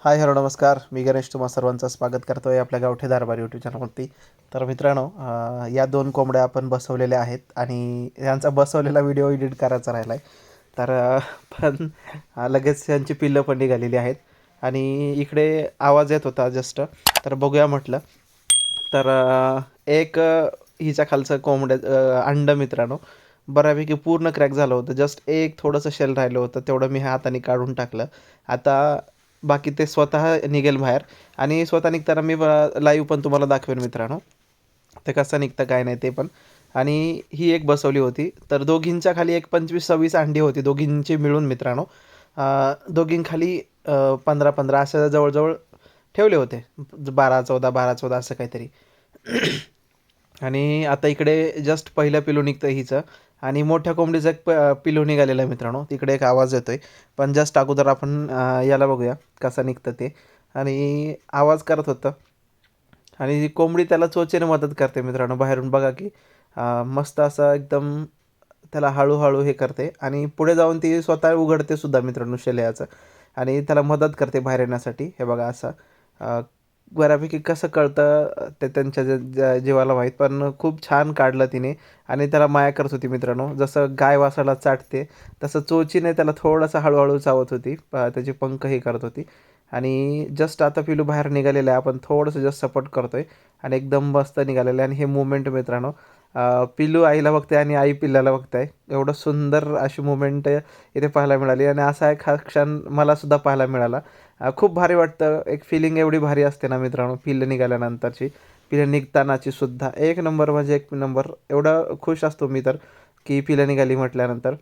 Hi hello नमस्कार. मी गणेश तुम्हा सर्वांचं स्वागत करतो आहे आपल्या गावठी दरबार यूट्यूब चॅनलवरती. तर मित्रांनो, या 2 कोंबड्या आपण बसवलेल्या आहेत आणि यांचा बसवलेला व्हिडिओ एडिट करायचा राहिला आहे. तर पण लगेच यांची पिल्लं पण निघालेली आहेत आणि इकडे आवाज येत होता जस्ट. तर बघूया म्हटलं. तर एक हिच्या खालचं अंडं मित्रांनो बऱ्यापैकी पूर्ण क्रॅक झालं होतं. जस्ट एक थोडंसं शेल राहिलं होतं, तेवढं मी हाताने काढून टाकलं. आता बाकी ते स्वतः निघेल बाहेर आणि स्वतः निघताना मी लाईव्ह पण तुम्हाला दाखवेन मित्रांनो, ते कसं निघतं काय नाही ते पण. आणि ही एक बसवली होती, तर दोघींच्या खाली एक 25-26 अंडी होती दोघींची मिळून मित्रांनो. दोघींखाली 15-15 असं जवळजवळ ठेवले होते. 12-14 12-14 असं काहीतरी. आणि आता इकडे जस्ट पहिलं पिलू निघतं हिचं आणि मोठ्या कोंबडीचं एक पिलू निघालेलं आहे मित्रांनो. तिकडे एक आवाज येतोय. पण जस्ट अगोदर आपण याला बघूया कसं निघतं ते. आणि आवाज करत होतं आणि कोंबडी त्याला चोचेने मदत करते मित्रांनो. बाहेरून बघा की मस्त असं एकदम त्याला हळूहळू हे करते आणि पुढे जाऊन ती स्वतः उघडते सुद्धा मित्रांनो शेल्याचं आणि त्याला मदत करते बाहेर येण्यासाठी. हे बघा असं बऱ्यापैकी कसं कळतं ते त्यांच्या जीवाला माहीत, पण खूप छान काढलं तिने आणि त्याला माया करत होती मित्रांनो. जसं गाय वासाला चाटते तसं चोचीने त्याला थोडंसं हळूहळू चावत होती. त्याचे पंख हे करत होती आणि जस्ट आता पिलू बाहेर निघालेलं आहे. आपण थोडंसं जस्ट सपोर्ट करतोय आणि एकदम मस्त निघालेलं आहे. आणि हे मुवमेंट मित्रांनो, पिलू आईला बघते आणि आई पिल्लाला बघताय. एवढं सुंदर अशी मुवमेंट इथे पाहायला मिळाली आणि असा एक हा क्षण मलासुद्धा पाहायला मिळाला. खूप भारी वाटतं. एक फिलिंग एवढी भारी असते ना मित्रांनो पिल्लं निघाल्यानंतरची, पिल्लं निघतानाची सुद्धा एक नंबर म्हणजे एक नंबर. एवढं खुश असतो मी तर की पिल्लं निघाली म्हटल्यानंतर.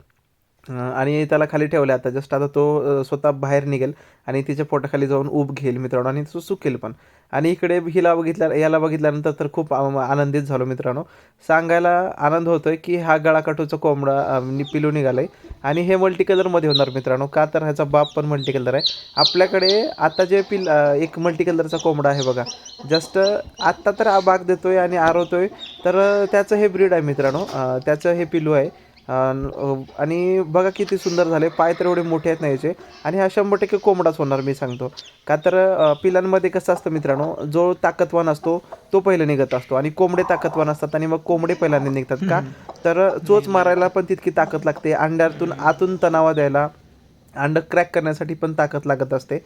आणि त्याला खाली ठेवलं आता जस्ट. आता तो स्वतः बाहेर निघेल आणि तिच्या पोटाखाली जाऊन उब घेईल मित्रांनो आणि तो सुकेल पण. आणि इकडे याला बघितल्यानंतर तर खूप आनंदित झालो मित्रांनो. सांगायला आनंद होतोय की हा गळाकाठूचा कोंबडा पिलू निघाला आहे आणि हे मल्टी कलरमध्ये होणार मित्रांनो. का तर ह्याचा बाप पण मल्टी कलर आहे. आपल्याकडे आता जे एक मल्टी कलरचा कोंबडा आहे बघा, जस्ट आत्ता तर बाग देतोय आणि आरवतोय. तर त्याचं हे ब्रीड आहे मित्रांनो. त्याचं हे पिलू आहे. आणि बघा किती सुंदर झाले. पाय तर एवढे मोठे आहेत ना याचे. आणि हा 100% कोंबडाच होणार मी सांगतो. का तर पिलांमध्ये कसं असतं मित्रांनो, जो ताकदवान असतो तो पहिला निघत असतो आणि कोंबडे ताकदवान असतात आणि मग कोंबडे पहिल्यांदा निघतात. का तर चोच मारायला पण तितकी ताकद लागते. अंड्यातून आतून तणावा द्यायला, अंडं क्रॅक करण्यासाठी पण ताकद लागत असते.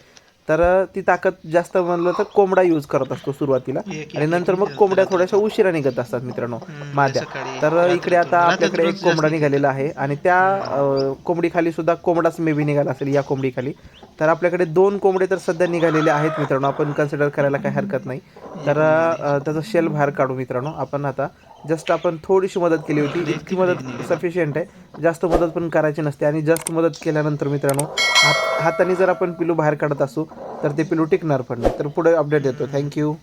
तर ती ताकद जास्त म्हणलं तर कोंबडा यूज करत असतो सुरुवातीला आणि नंतर मग कोंबड्या थोड्याशा उशिरा निघत असतात मित्रांनो, माद्या. तर इकडे आता आपल्याकडे एक कोंबडा निघालेला आहे आणि त्या कोंबडीखाली सुद्धा कोंबडाच मे बी निघाला असेल या कोंबडीखाली. तर आपल्याकडे 2 कोंबडे तर सध्या निघालेले आहेत मित्रांनो. आपण कन्सिडर करायला काही हरकत नाही. तर त्याचं शेल बाहेर काढू मित्रांनो आपण आता. जस्ट आपण थोडीशी मदत केली होती. इतकी मदत सफिशियंट आहे. जास्त मदत पण करायची नसते आणि जास्त मदत केल्यानंतर मित्रांनो हाताने जर आपण पिलू बाहेर काढत असू तर ते पिलू टिकणार पण नाही. तर पुढे अपडेट देतो. थँक्यू.